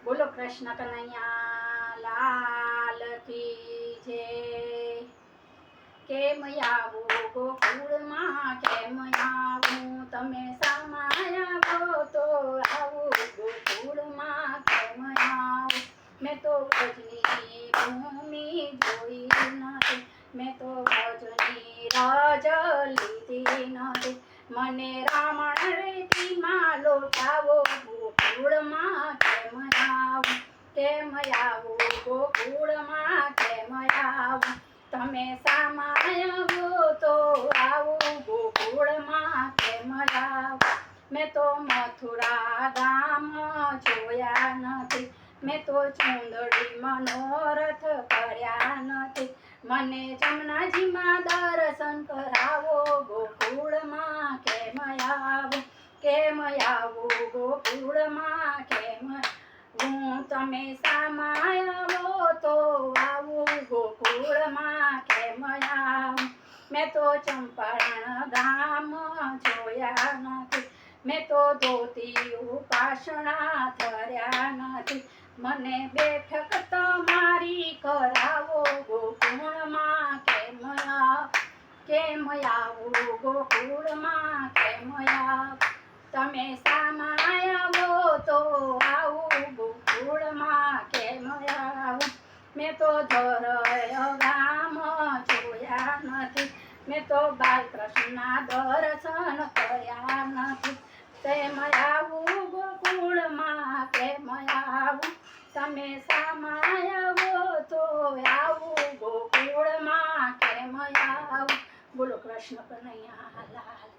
બોલો કૃષ્ણ કનૈયા લાલ કી જય। કેમ આવું ગોકુળમાં કેમ આવું તમે સામાયા આવો તો આવું ગોકુળમાં કેમ આવું। મેં તો ભજની ભૂમિ જોઈ નથી, મેં તો ભજની રજ લીધી નથી। મને રાવણ રેતીમાં લોટાવો ગોકુળમાં કેમ આવું, કેમ આવું ગોકુળમાં કેમ આવું। તમે સામાય આવો તો આવું ગોકુળમાં કેમ આવું। મેં તો મથુરા ગામ જોયા નથી, મેં તો ચુંદડી મનોરથ કર્યા નથી। મને જમનાજીમાં દર્શન કરાવો ગોકુળમાં કેમ આવું, કેમ આવું ગોકુળમાં કેમ આવું। તમે સામાય આવો તો આવું ગોકુળમાં કેમ આવું। મેં તો ચંપારણ ગામ જોયા નથી, મેં તો ધોતી ઉપાસણા ધર્યા નથી। મને બેઠક તમારી કરાવો ગોકુળમાં કેમ આવું, કેમ આવું ગોકુળમાં કેમ આવું। તમે સામાય આવો તો આવું ગોકુળમાં કેમ આવું। મેં તો ધોરય ગામ જોયા નથી, મેં તો બાલકૃષ્ણના દર્શન કર્યા નથી। કેમ આવું ગોકુળમાં કેમ આવું। તમે સામાય આવો તો આવું ગોકુળમાં કેમ આવું। બોલો કૃષ્ણ કનૈયા લાલ।